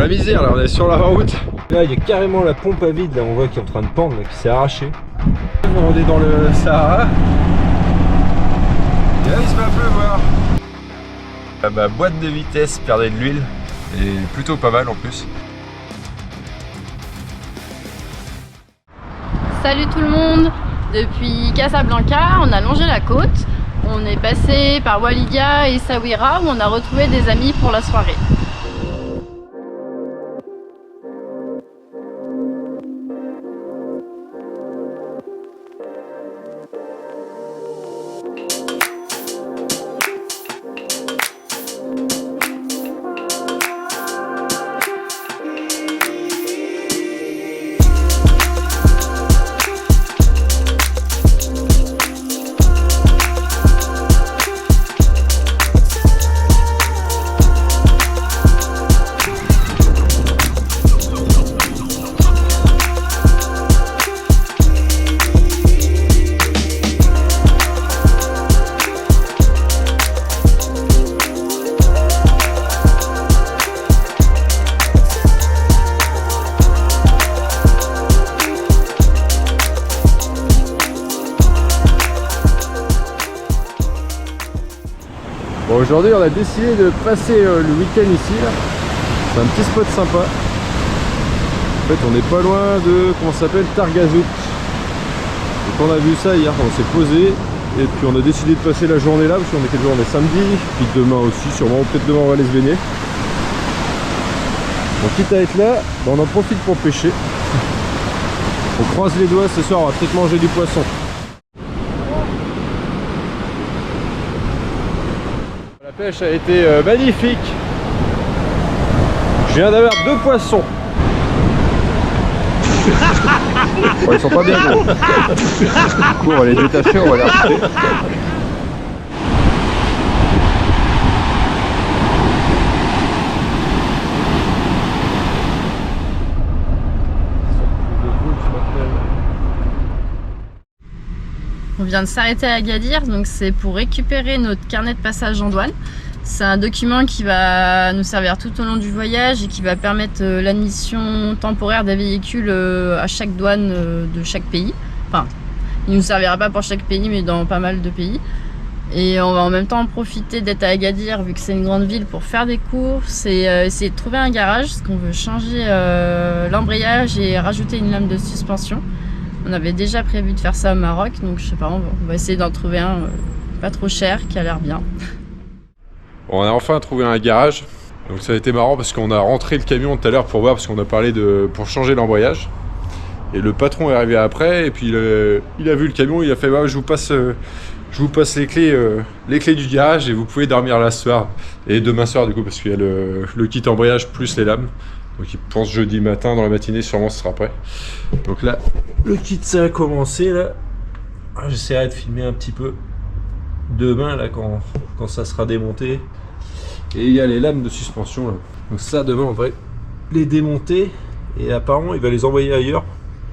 la misère là, on est sur la route. Là il y a carrément la pompe à vide, là on voit qu'il est en train de pendre, là, qui s'est arrachée. On est dans le Sahara. Et là il se met à pleuvoir. Ma boîte de vitesse perdait de l'huile, et plutôt pas mal en plus. Salut tout le monde. Depuis Casablanca, on a longé la côte. On est passé par Walidia et Essaouira où on a retrouvé des amis pour la soirée. Bon, aujourd'hui on a décidé de passer le week-end ici. C'est un petit spot sympa. En fait on n'est pas loin de, comment ça s'appelle, Targazout. Donc on a vu ça hier, on s'est posé. Et puis on a décidé de passer la journée là, parce qu'on est quel jour? On est samedi. Puis demain aussi sûrement, ou peut-être demain on va aller se baigner. Donc quitte à être là, on en profite pour pêcher. On croise les doigts, ce soir on va peut-être manger du poisson. La pêche a été magnifique. Je viens d'avoir 2 poissons. Bon, ils sont pas bien gros. Du coup, on va les détacher, on va les racheter. On vient de s'arrêter à Agadir, donc c'est pour récupérer notre carnet de passage en douane. C'est un document qui va nous servir tout au long du voyage et qui va permettre l'admission temporaire des véhicules à chaque douane de chaque pays. Enfin, il ne nous servira pas pour chaque pays, mais dans pas mal de pays. Et on va en même temps en profiter d'être à Agadir, vu que c'est une grande ville, pour faire des courses et essayer de trouver un garage, parce qu'on veut changer l'embrayage et rajouter une lame de suspension. On avait déjà prévu de faire ça au Maroc, donc je sais pas, on va essayer d'en trouver un pas trop cher, qui a l'air bien. Bon, on a enfin trouvé un garage, donc ça a été marrant parce qu'on a rentré le camion tout à l'heure pour voir, parce qu'on a parlé pour changer l'embrayage. Et le patron est arrivé après, et puis il a vu le camion, il a fait bah, je vous passe les clés du garage et vous pouvez dormir là ce soir. Et demain soir du coup, parce qu'il y a le kit embrayage plus les lames. Donc il pense jeudi matin, dans la matinée sûrement ce sera prêt. Donc là, le kit ça a commencé là. J'essaierai de filmer un petit peu demain là quand ça sera démonté. Et il y a les lames de suspension là. Donc ça demain on va les démonter. Et apparemment il va les envoyer ailleurs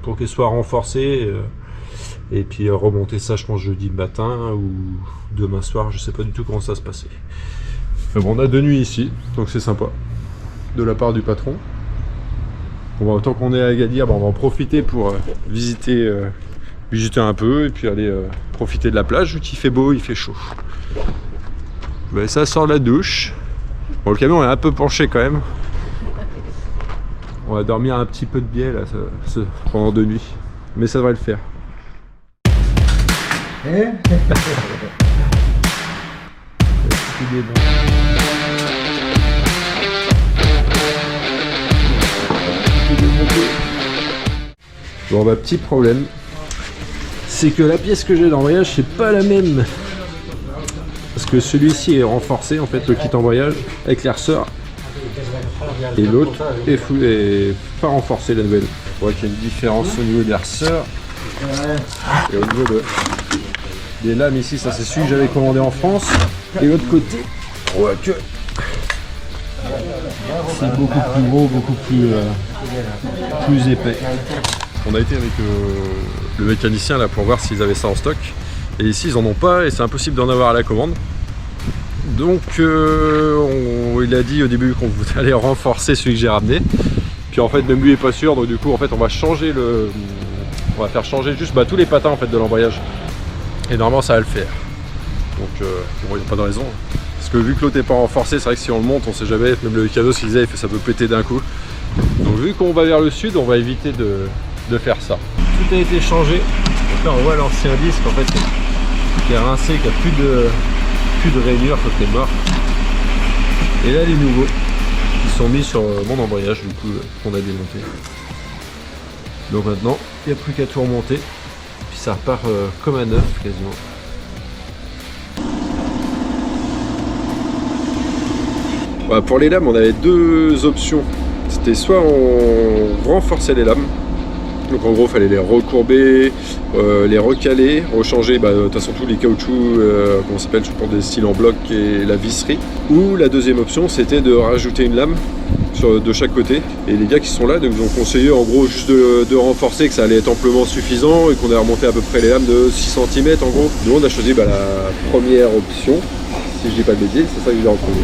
pour qu'elles soient renforcées. Et puis remonter ça je pense jeudi matin ou demain soir. Je sais pas du tout comment ça va se passer. Mais bon, on a 2 nuits ici, donc c'est sympa. De la part du patron. Bon, autant qu'on est à Agadir, on va en profiter pour visiter un peu et puis aller profiter de la plage. Il fait beau, il fait chaud. Ben, ça sort de la douche. Bon, le camion est un peu penché quand même. On va dormir un petit peu de biais là, pendant 2 nuits. Mais ça devrait le faire. Bon bah petit problème, c'est que la pièce que j'ai d'embrayage c'est pas la même. Parce que celui-ci est renforcé en fait, le kit embrayage avec les ressorts. Et l'autre est pas renforcé, la nouvelle. On voit qu'il y a une différence au niveau des ressorts. Et au niveau des lames ici, ça c'est celui que j'avais commandé en France. Et l'autre côté, on voit que c'est beaucoup plus gros, beaucoup plus épais. On a été avec le mécanicien là pour voir s'ils avaient ça en stock. Et ici ils en ont pas et c'est impossible d'en avoir à la commande. Donc il a dit au début qu'on allait renforcer celui que j'ai ramené. Puis en fait même lui est pas sûr, donc du coup en fait on va changer on va faire changer juste tous les patins en fait de l'embrayage. Et normalement ça va le faire. Donc bon, il n'y a pas de raison. Parce que vu que l'autre n'est pas renforcé, c'est vrai que si on le monte, on sait jamais, même le Mikado s'il disait ça peut péter d'un coup. Donc vu qu'on va vers le sud, on va éviter de faire ça. Tout a été changé. Donc là on voit l'ancien disque en fait qui est rincé, qui a plus de rainures quand il est mort. Et là les nouveaux qui sont mis sur mon embrayage du coup qu'on a démonté. Donc maintenant il n'y a plus qu'à tout remonter. Puis ça repart comme à neuf quasiment. Bah, pour les lames on avait deux options. C'était soit on renforçait les lames. Donc en gros il fallait les recourber, les recaler, rechanger de toute façon tous les caoutchoucs, comment ça s'appelle, pour des styles en bloc et la visserie. Ou la deuxième option c'était de rajouter une lame de chaque côté. Et les gars qui sont là nous ont conseillé en gros juste de renforcer, que ça allait être amplement suffisant et qu'on a remonté à peu près les lames de 6 cm en gros. Nous on a choisi la première option, si je dis pas de bêtises, c'est ça que j'ai en premier.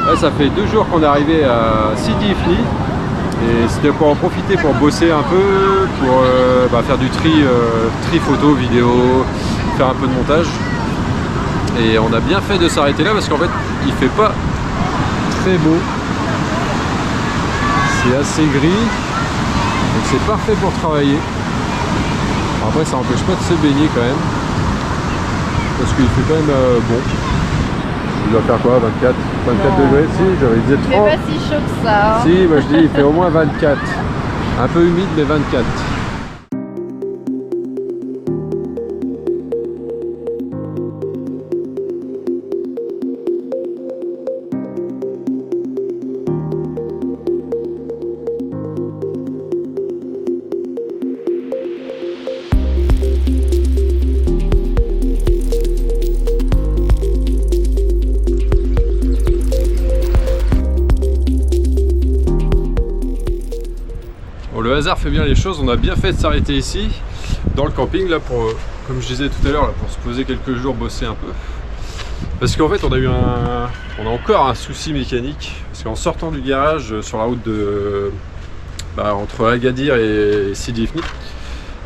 Là, ça fait 2 jours qu'on est arrivé à Sidi Ifni et c'était pour en profiter pour bosser un peu, pour faire du tri photo, vidéo, faire un peu de montage. Et on a bien fait de s'arrêter là parce qu'en fait il fait pas très beau. C'est assez gris, donc c'est parfait pour travailler. Après ça n'empêche pas de se baigner quand même, parce qu'il fait quand même bon. Il doit faire quoi, 24 degrés? Si, j'aurais dit 30. Il fait pas si chaud que ça. Si, moi je dis il fait au moins 24. Un peu humide mais 24. Le hasard fait bien les choses, on a bien fait de s'arrêter ici, dans le camping, là, pour, comme je disais tout à l'heure, pour se poser quelques jours, bosser un peu. Parce qu'en fait, on a encore un souci mécanique, parce qu'en sortant du garage, sur la route entre Agadir et Sidi Ifni,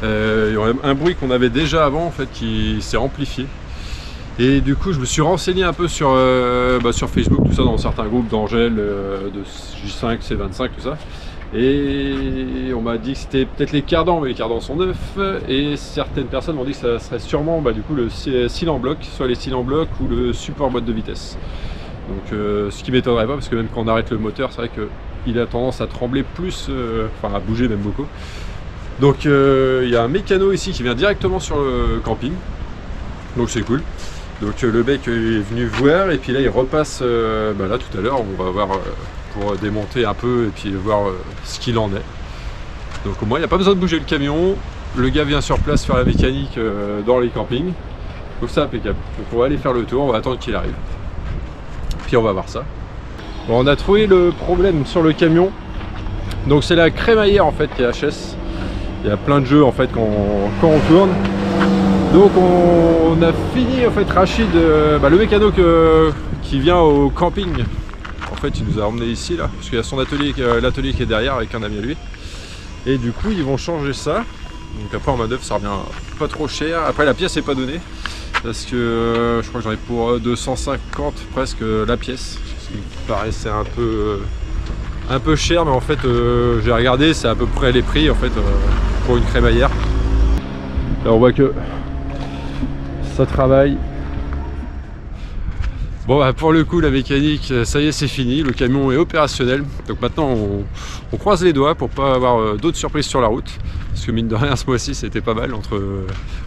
il y aurait un bruit qu'on avait déjà avant, en fait, qui s'est amplifié. Et du coup, je me suis renseigné un peu sur Facebook, tout ça, dans certains groupes d'Angèle, de J5, C25, tout ça. Et on m'a dit que c'était peut-être les cardans, mais les cardans sont neufs. Et certaines personnes m'ont dit que ça serait sûrement du coup le cil en bloc, soit les cils en bloc ou le support boîte de vitesse. Donc ce qui m'étonnerait pas, parce que même quand on arrête le moteur, c'est vrai qu'il a tendance à trembler plus, à bouger même beaucoup. Donc il y a un mécano ici qui vient directement sur le camping, donc c'est cool. Donc le mec est venu voir et puis là il repasse là tout à l'heure, on va voir pour démonter un peu et puis voir ce qu'il en est. Donc au moins il n'y a pas besoin de bouger le camion, le gars vient sur place faire la mécanique dans les campings, donc c'est impeccable. Donc on va aller faire le tour, on va attendre qu'il arrive, puis on va voir ça. Bon, on a trouvé le problème sur le camion, donc c'est la crémaillère en fait qui est HS. Il y a plein de jeux en fait quand on tourne. Donc on a fini en fait, Rachid, le mécano qui vient au camping, en fait il nous a emmené ici là, parce qu'il y a son atelier, l'atelier qui est derrière avec un ami à lui. Et du coup ils vont changer ça. Donc après en main d'œuvre ça revient pas trop cher. Après la pièce n'est pas donnée, parce que je crois que j'en ai pour 250 presque la pièce. Ce qui me paraissait un peu cher, mais en fait j'ai regardé, c'est à peu près les prix en fait pour une crémaillère. Là on voit que ça travaille. Bon pour le coup la mécanique, ça y est, c'est fini, le camion est opérationnel. Donc maintenant on croise les doigts pour pas avoir d'autres surprises sur la route, parce que mine de rien ce mois-ci c'était pas mal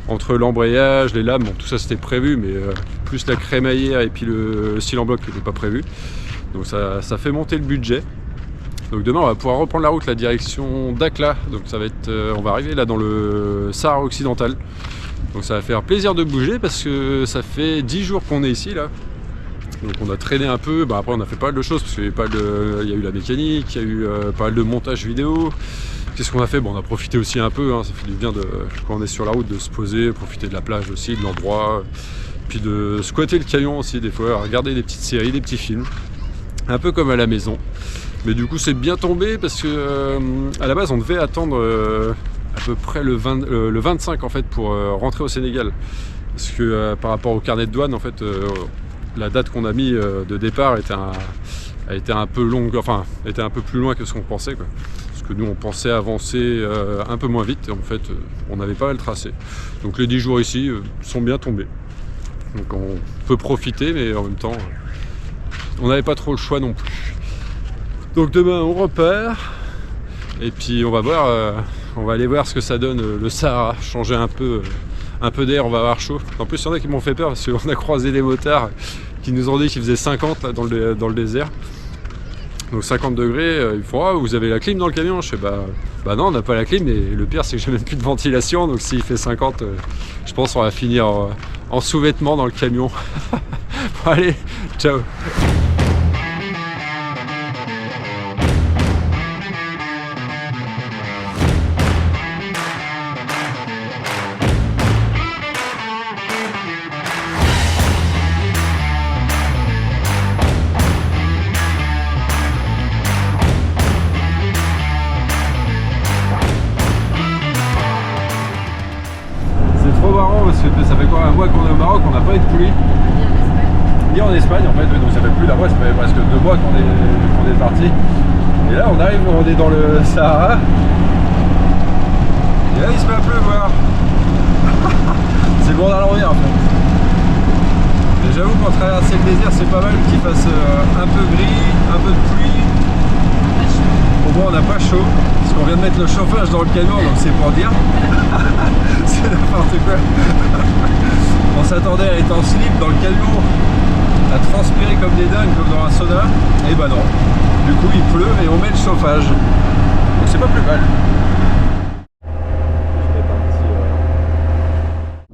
entre l'embrayage, les lames, bon, tout ça c'était prévu, mais plus la crémaillère et puis le cil en bloc qui n'était pas prévu. Donc ça fait monter le budget. Donc demain on va pouvoir reprendre la route, la direction Dakhla. Donc ça va être, on va arriver là dans le Sahara occidental. Donc ça va faire plaisir de bouger parce que ça fait 10 jours qu'on est ici là. Donc on a traîné un peu, après on a fait pas mal de choses parce qu'il y a eu la mécanique, il y a eu pas mal de montage vidéo. Qu'est-ce qu'on a fait? On a profité aussi un peu, ça fait du bien quand on est sur la route de se poser, profiter de la plage aussi, de l'endroit, puis de squatter le camion aussi des fois, regarder des petites séries, des petits films, un peu comme à la maison. Mais du coup c'est bien tombé parce que à la base on devait attendre à peu près le 25 en fait pour rentrer au Sénégal. Parce que par rapport au carnet de douane en fait la date qu'on a mis de départ a été un peu longue, enfin était un peu plus loin que ce qu'on pensait quoi. Parce que nous on pensait avancer un peu moins vite et en fait on n'avait pas le tracé. Donc les 10 jours ici sont bien tombés. Donc on peut profiter mais en même temps on n'avait pas trop le choix non plus. Donc demain on repart et puis on va voir, on va aller voir ce que ça donne le Sahara, changer un peu d'air, on va avoir chaud. En plus il y en a qui m'ont fait peur parce qu'on a croisé des motards qui nous ont dit qu'il faisait 50 là, dans le désert. Donc 50 degrés, il faut vous avez la clim dans le camion? Je fais bah non on n'a pas la clim, et le pire c'est que j'ai même plus de ventilation, donc s'il fait 50 je pense on va finir en sous-vêtements dans le camion. Bon, allez, ciao. Ça fait quoi, un mois qu'on est au Maroc, on n'a pas eu de pluie. Ni en Espagne en fait, donc ça fait plus la voie, ça fait presque 2 mois qu'on est parti. Et là on arrive, on est dans le Sahara. Et là il se met à pleuvoir. C'est le monde à l'envers en fait. Et j'avoue qu'en traverser le désert c'est pas mal qu'il fasse un peu gris, un peu de pluie. Au moins on n'a pas chaud, parce qu'on vient de mettre le chauffage dans le camion, donc c'est pour dire. C'est n'importe quoi. On s'attendait à être en slip dans le camion, à transpirer comme des dingues, comme dans un sauna. Et bah non. Du coup il pleut et on met le chauffage. Donc c'est pas plus mal.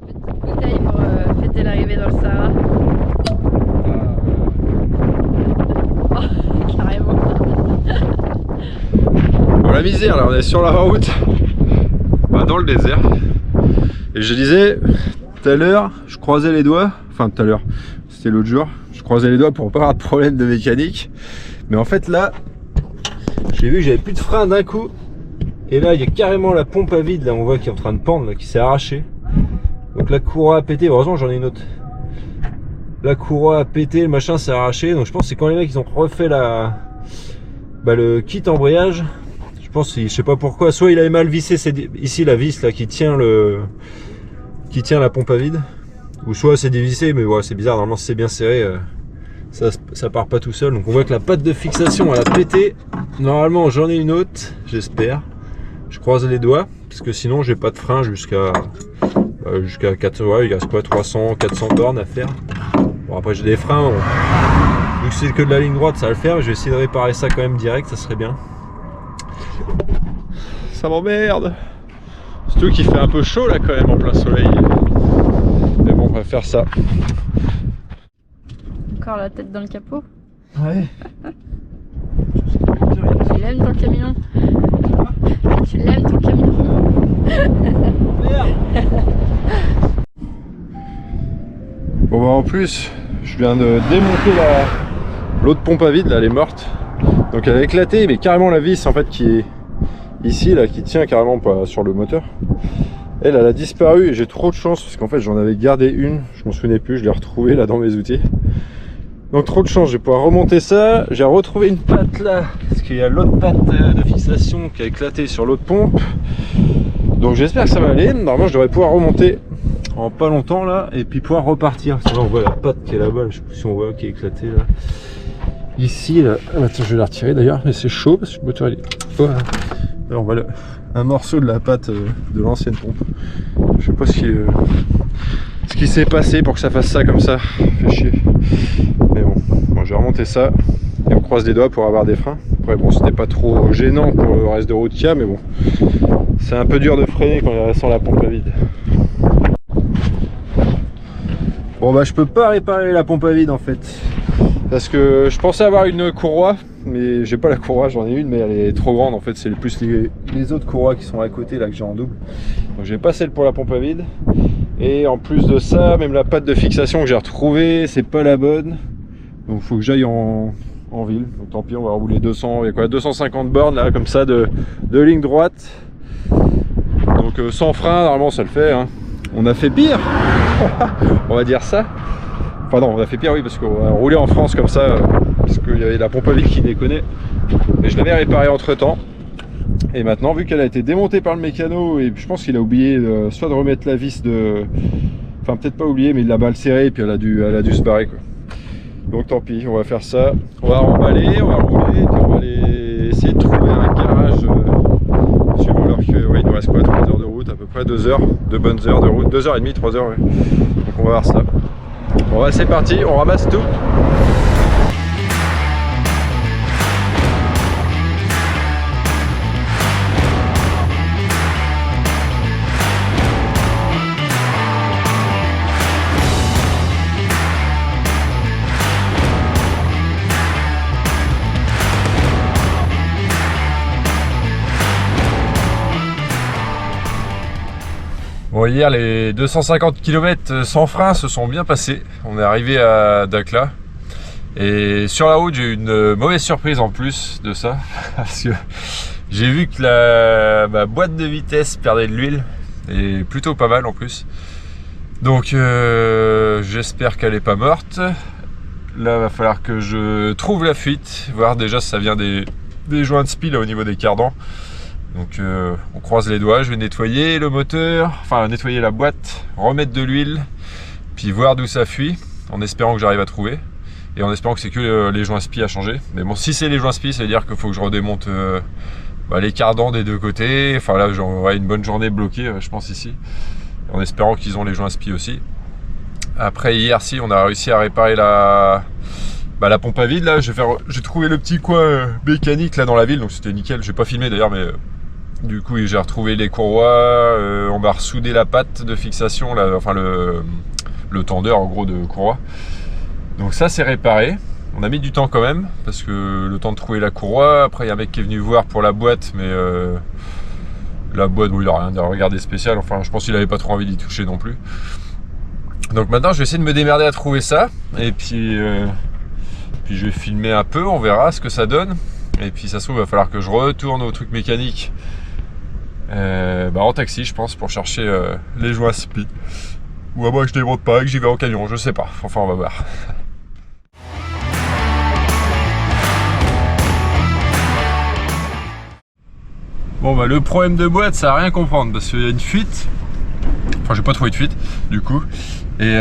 Petite bouteille pour fêter l'arrivée dans le Sahara. Oh, carrément. Bon, la misère là, on est sur la route. Dans le désert. Et je disais tout à l'heure, je croisais les doigts, enfin tout à l'heure, c'était l'autre jour, je croisais les doigts pour pas avoir de problème de mécanique. Mais en fait là, j'ai vu que j'avais plus de frein d'un coup. Et là il y a carrément la pompe à vide, là on voit qui est en train de pendre, là, qui s'est arrachée. Donc la courroie a pété, heureusement j'en ai une autre. La courroie a pété, le machin s'est arraché. Donc je pense que c'est quand les mecs ils ont refait le kit embrayage. Je pense, je sais pas pourquoi, soit il avait mal vissé ici la vis là qui tient la pompe à vide, ou soit c'est dévissé, mais ouais, c'est bizarre, normalement si c'est bien serré, ça part pas tout seul. Donc on voit que la patte de fixation elle a pété. Normalement j'en ai une autre, j'espère. Je croise les doigts, parce que sinon j'ai pas de frein jusqu'à 400, ouais, il reste quoi, 300, 400 bornes à faire. Bon après j'ai des freins, vu que c'est que de la ligne droite ça va le faire, mais je vais essayer de réparer ça quand même direct, ça serait bien. Ça m'emmerde. Surtout qu'il fait un peu chaud là quand même en plein soleil. Mais bon on va faire ça. Encore la tête dans le capot. Ouais. Tu l'aimes ton camion? Tu l'aimes ton camion? Merde. Bon bah en plus je viens de démonter l'autre pompe à vide là, elle est morte. Donc elle a éclaté, mais carrément la vis en fait qui est ici là, qui tient carrément pas sur le moteur, elle a disparu. Et j'ai trop de chance parce qu'en fait j'en avais gardé une, je m'en souvenais plus, je l'ai retrouvée là dans mes outils. Donc trop de chance, je vais pouvoir remonter ça. J'ai retrouvé une patte là, parce qu'il y a l'autre patte de fixation qui a éclaté sur l'autre pompe. Donc j'espère que ça va aller. Normalement je devrais pouvoir remonter en pas longtemps là, et puis pouvoir repartir. Sinon on voit la patte qui est là-bas, je sais pas si on voit qui est éclatée là. Ici là, ah, attends, je vais la retirer d'ailleurs, mais c'est chaud parce que le moteur il est... Voilà. Là, on voit un morceau de la patte de l'ancienne pompe. Je sais pas ce qui s'est passé pour que ça fasse ça comme ça. Fait chier. Mais bon, je vais remonter ça et on croise les doigts pour avoir des freins. Après bon, c'était pas trop gênant pour le reste de route qu'il y a, mais bon, c'est un peu dur de freiner quand il reste sans la pompe à vide. Bon bah je peux pas réparer la pompe à vide en fait. Parce que je pensais avoir une courroie, mais j'ai pas la courroie, j'en ai une mais elle est trop grande en fait. C'est plus les autres courroies qui sont à côté là que j'ai en double. Donc j'ai pas celle pour la pompe à vide. Et en plus de ça, même la patte de fixation que j'ai retrouvée, c'est pas la bonne. Donc faut que j'aille en ville. Donc tant pis, on va rouler 200, il y a quoi, 250 bornes là comme ça de ligne droite. Donc sans frein, normalement ça le fait. Hein. On a fait pire, on va dire ça. Enfin non, on a fait pire oui parce qu'on a roulé en France comme ça, parce qu'il y avait la pompe à vide qui déconnait. Mais je l'avais réparée entre temps. Et maintenant, vu qu'elle a été démontée par le mécano, et je pense qu'il a oublié soit de remettre la vis de... Enfin peut-être pas oublié, mais il l'a mal serré et puis elle a dû se barrer quoi. Donc tant pis, on va faire ça. On va remballer, on va rouler, et puis on va aller essayer de trouver un garage suivant l'heure que... Ouais, il nous reste quoi, 3 heures de route, à peu près 2 heures, de bonnes heures de route, 2h30, 3 heures ouais. Donc on va voir ça. Bon bah c'est parti, on ramasse tout. Bon, hier, les 250 km sans frein se sont bien passés. On est arrivé à Dakhla. Et sur la route, j'ai eu une mauvaise surprise en plus de ça. Parce que j'ai vu que ma boîte de vitesse perdait de l'huile. Et plutôt pas mal en plus. Donc, j'espère qu'elle n'est pas morte. Là, il va falloir que je trouve la fuite. Voir déjà si ça vient des joints de spi là, au niveau des cardans. Donc on croise les doigts, je vais nettoyer le moteur, enfin nettoyer la boîte, remettre de l'huile, puis voir d'où ça fuit, en espérant que j'arrive à trouver. Et en espérant que c'est que les joints spi à changer. Mais bon, si c'est les joints spi, ça veut dire qu'il faut que je redémonte les cardans des deux côtés. Enfin là, j'aurai une bonne journée bloquée, je pense ici. En espérant qu'ils ont les joints spi aussi. Après hier, si, on a réussi à réparer la pompe à vide. Là, j'ai trouvé le petit coin mécanique là dans la ville, donc c'était nickel. J'ai pas filmé d'ailleurs, mais... Du coup, j'ai retrouvé les courroies, on va ressouder la patte de fixation, là, enfin le tendeur en gros de courroie. Donc ça c'est réparé. On a mis du temps quand même, parce que le temps de trouver la courroie. Après il y a un mec qui est venu voir pour la boîte, mais la boîte, bon, il a rien à regarder spécial. Enfin je pense qu'il avait pas trop envie d'y toucher non plus. Donc maintenant je vais essayer de me démerder à trouver ça. Et puis je vais filmer un peu, on verra ce que ça donne. Et puis ça se trouve il va falloir que je retourne au truc mécanique. En taxi je pense pour chercher les joints spi ou à moins que je démonte pas et que j'y vais en camion, je sais pas, enfin on va voir. Bon bah le problème de boîte ça a rien comprendre parce qu'il y a une fuite, enfin j'ai pas trouvé de fuite du coup et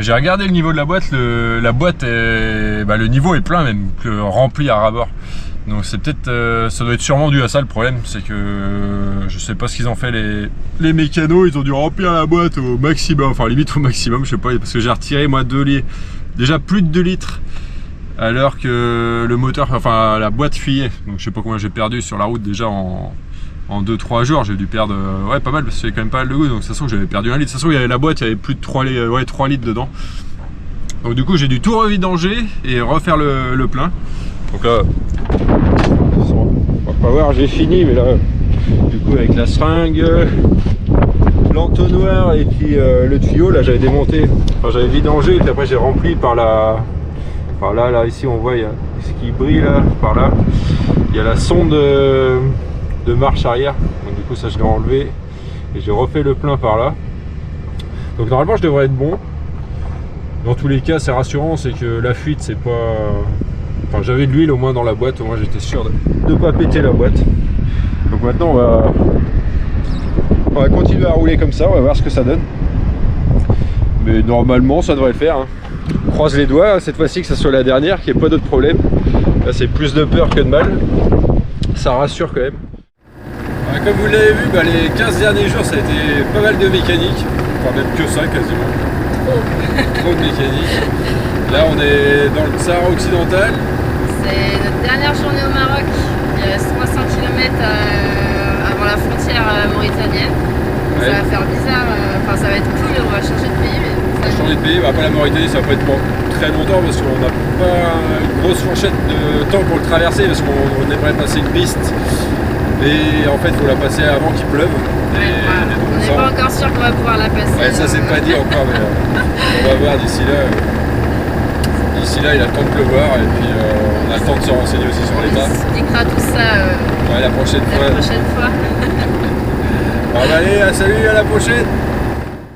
j'ai regardé le niveau de la boîte, la boîte est, le niveau est plein même, rempli à ras-bord. Donc c'est peut-être, ça doit être sûrement dû à ça le problème, c'est que je sais pas ce qu'ils ont fait les mécanos, ils ont dû remplir la boîte au maximum, enfin limite au maximum, je sais pas, parce que j'ai retiré moi 2 litres, déjà plus de 2 litres, alors que le moteur, enfin la boîte fuyait, donc je sais pas combien j'ai perdu sur la route déjà en 2-3 jours, j'ai dû perdre, ouais pas mal, parce qu'il y avait quand même pas mal de goût, donc ça se trouve j'avais perdu 1 litre, ça se trouve il y avait la boîte, il y avait plus de 3 litres dedans, donc du coup j'ai dû tout revidanger et refaire le plein. Donc là, on va pas voir, j'ai fini, mais là, du coup avec la seringue, l'entonnoir et puis le tuyau, là j'avais démonté, enfin j'avais vidangé et puis après j'ai rempli par là, ici on voit il y a ce qui brille là, par là, il y a la sonde de marche arrière, donc du coup ça je l'ai enlevé et j'ai refait le plein par là. Donc normalement je devrais être bon. Dans tous les cas c'est rassurant, c'est que la fuite c'est pas... Enfin, j'avais de l'huile au moins dans la boîte, au moins j'étais sûr de ne pas péter la boîte. Donc maintenant on va continuer à rouler comme ça, on va voir ce que ça donne. Mais normalement ça devrait le faire. Hein. On croise les doigts, cette fois-ci que ça soit la dernière, qu'il n'y ait pas d'autres problèmes. Là c'est plus de peur que de mal. Ça rassure quand même. Comme vous l'avez vu, les 15 derniers jours ça a été pas mal de mécanique. Enfin même que ça quasiment. Trop de mécanique. Là on est dans le Sahara occidental. C'est notre dernière journée au Maroc. Il reste 300 km avant la frontière mauritanienne. Ouais. Ça va faire bizarre, enfin ça va être cool, on va changer de pays, mais changer de pays. Après la Mauritanie, ça va pas être pour très longtemps parce qu'on n'a pas une grosse fourchette de temps pour le traverser parce qu'on aimerait passer une piste. Et en fait, il faut la passer avant qu'il pleuve. Ouais, on n'est pas encore sûr qu'on va pouvoir la passer. Ouais, ça c'est pas dit encore, mais on va voir d'ici là. D'ici là, il a le temps de pleuvoir et puis on a le temps de se renseigner aussi sur l'état. On expliquera tout ça ouais, la prochaine fois. fois. Bon, allez, salut, à la prochaine.